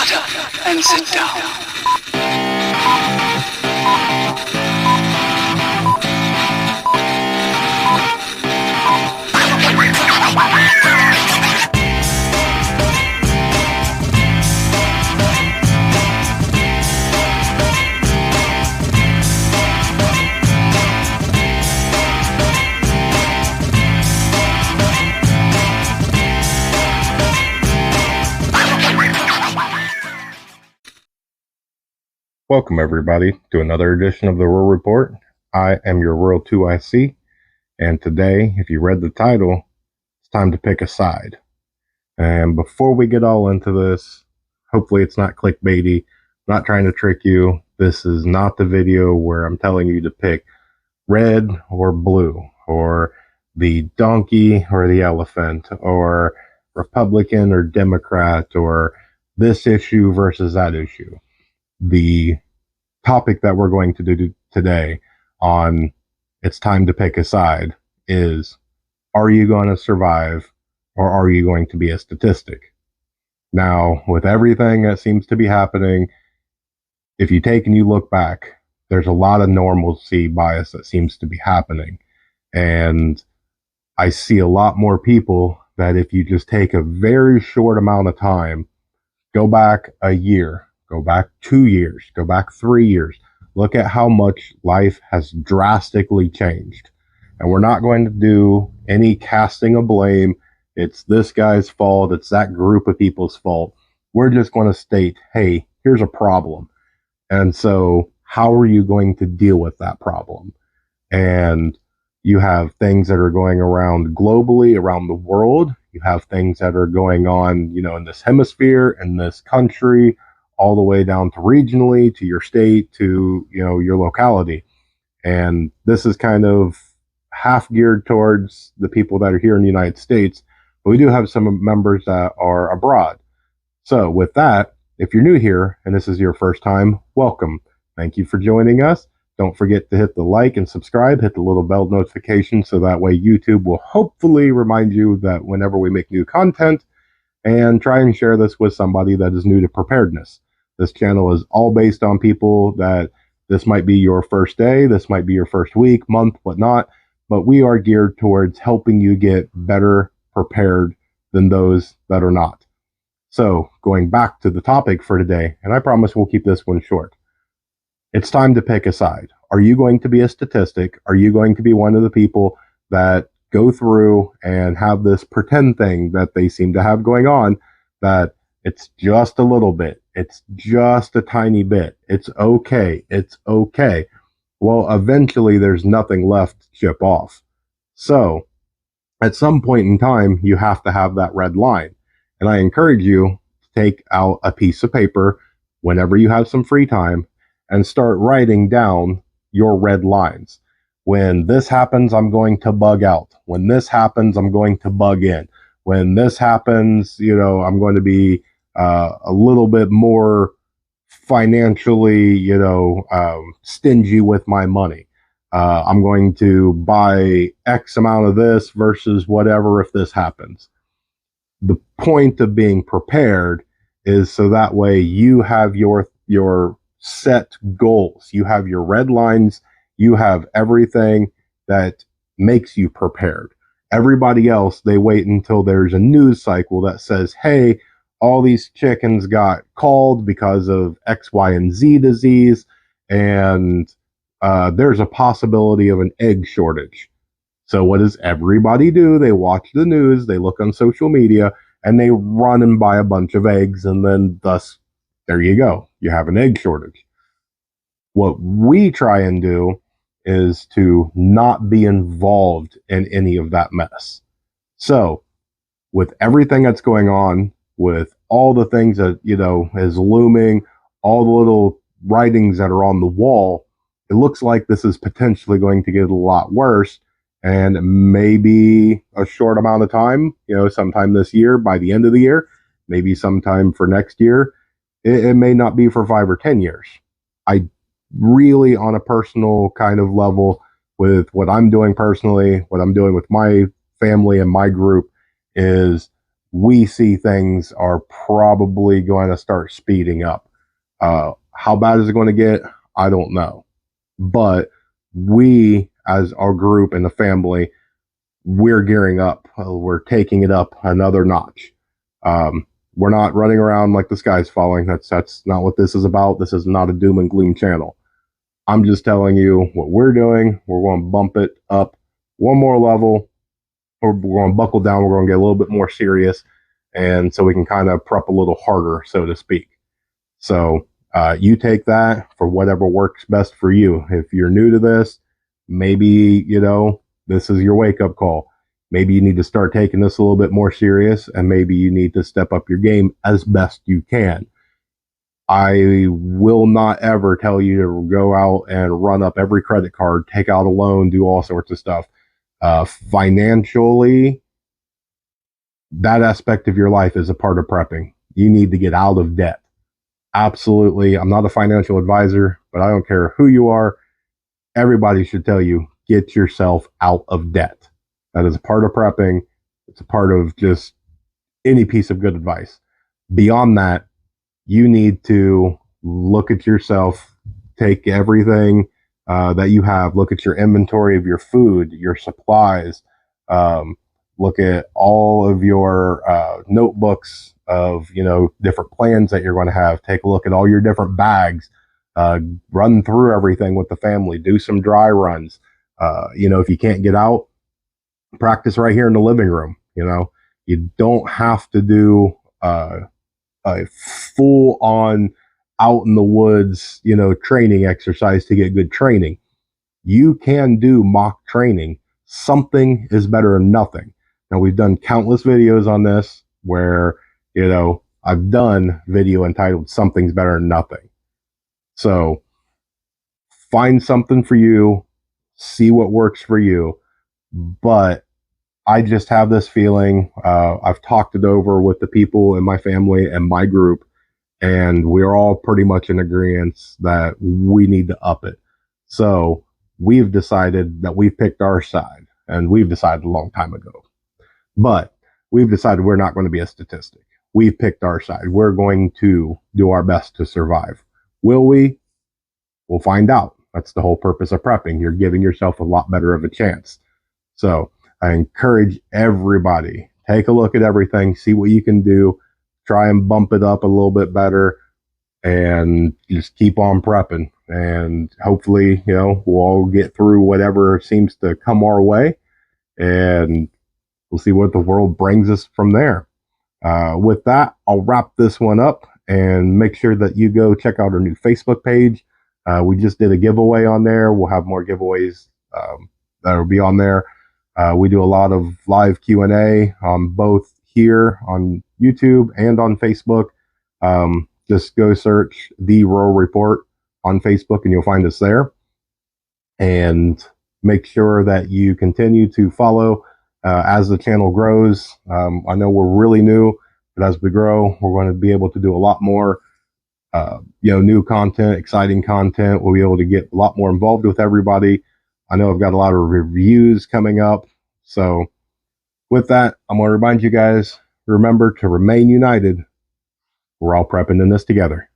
Shut up and sit down. Welcome everybody to another edition of the Rural Report. I am your Rural 2IC, and today, if you read the title, it's time to pick a side. And before we get all into this, hopefully it's not clickbaity, I'm not trying to trick you. This is not the video where I'm telling you to pick red or blue, or the donkey or the elephant, or Republican or Democrat, or this issue versus that issue. The topic that we're going to do today on It's Time to Pick a Side is, are you going to survive or are you going to be a statistic? Now, with everything that seems to be happening, if you take and you look back, there's a lot of normalcy bias that seems to be happening. And I see a lot more people that if you just take a very short amount of time, go back a year, go back 2 years, go back 3 years. Look at how much life has drastically changed. And we're not going to do any casting of blame. It's this guy's fault. It's that group of people's fault. We're just going to state, hey, here's a problem. And so how are you going to deal with that problem? And you have things that are going around globally, around the world. You have things that are going on, in this hemisphere, in this country, all the way down to regionally, to your state, to, your locality. And this is kind of half geared towards the people that are here in the United States, but we do have some members that are abroad. So with that, if you're new here and this is your first time, welcome. Thank you for joining us. Don't forget to hit the like and subscribe, hit the little bell notification so that way YouTube will hopefully remind you that whenever we make new content, and try and share this with somebody that is new to preparedness. This channel is all based on people that this might be your first day, this might be your first week, month, whatnot, but we are geared towards helping you get better prepared than those that are not. So going back to the topic for today, and I promise we'll keep this one short. It's time to pick a side. Are you going to be a statistic? Are you going to be one of the people that go through and have this pretend thing that they seem to have going on, that it's just a little bit, it's just a tiny bit, it's okay, it's okay? Well, eventually there's nothing left to chip off. So at some point in time, you have to have that red line. And I encourage you to take out a piece of paper whenever you have some free time and start writing down your red lines. When this happens, I'm going to bug out. When this happens, I'm going to bug in. When this happens, I'm going to be a little bit more financially, stingy with my money. I'm going to buy X amount of this versus whatever if this happens. The point of being prepared is so that way you have your set goals. You have your red lines. You have everything that makes you prepared. Everybody else, they wait until there's a news cycle that says, hey, all these chickens got called because of X, Y, and Z disease, and there's a possibility of an egg shortage. So what does everybody do? They watch the news, they look on social media, and they run and buy a bunch of eggs, and then thus, there you go. You have an egg shortage. What we try and do is to not be involved in any of that mess. So with everything that's going on, with all the things that, is looming, all the little writings that are on the wall, it looks like this is potentially going to get a lot worse. And maybe a short amount of time, sometime this year, by the end of the year, maybe sometime for next year, it may not be for 5 or 10 years. I really, on a personal kind of level, with what I'm doing personally, what I'm doing with my family and my group, is we see things are probably going to start speeding up. How bad is it going to get? I don't know. But we, as our group and the family, we're gearing up. We're taking it up another notch. We're not running around like the sky's falling. That's not what this is about. This is not a doom and gloom channel. I'm just telling you what we're doing. We're going to bump it up one more level, or we're going to buckle down. We're going to get a little bit more serious, and so we can kind of prep a little harder, so to speak. So you take that for whatever works best for you. If you're new to this, maybe, this is your wake up call. Maybe you need to start taking this a little bit more serious, and maybe you need to step up your game as best you can. I will not ever tell you to go out and run up every credit card, take out a loan, do all sorts of stuff. Financially, that aspect of your life is a part of prepping. You need to get out of debt. Absolutely. I'm not a financial advisor, but I don't care who you are. Everybody should tell you, get yourself out of debt. That is a part of prepping. It's a part of just any piece of good advice. Beyond that, you need to look at yourself, take everything that you have, look at your inventory of your food, your supplies, look at all of your notebooks of, different plans that you're going to have. Take a look at all your different bags, run through everything with the family, do some dry runs. If you can't get out, practice right here in the living room. You don't have to do a full on out in the woods, training exercise to get good training. You can do mock training. Something is better than nothing. Now, we've done countless videos on this where, I've done video entitled Something's Better Than Nothing. So find something for you, see what works for you. But I just have this feeling, I've talked it over with the people in my family and my group, and we're all pretty much in agreement that we need to up it. So we've decided that we've picked our side, and we've decided a long time ago. But we've decided we're not going to be a statistic. We've picked our side. We're going to do our best to survive. Will we? We'll find out. That's the whole purpose of prepping. You're giving yourself a lot better of a chance. So I encourage everybody, take a look at everything, see what you can do, try and bump it up a little bit better, and just keep on prepping. And hopefully, we'll all get through whatever seems to come our way, and we'll see what the world brings us from there. With that, I'll wrap this one up, and make sure that you go check out our new Facebook page. We just did a giveaway on there. We'll have more giveaways that will be on there. We do a lot of live Q&A on both here on YouTube and on Facebook. Just go search The Rural Report on Facebook and you'll find us there. And make sure that you continue to follow as the channel grows. I know we're really new, but as we grow, we're going to be able to do a lot more new content, exciting content. We'll be able to get a lot more involved with everybody. I know I've got a lot of reviews coming up. So with that, I'm going to remind you guys, remember to remain united. We're all prepping in this together.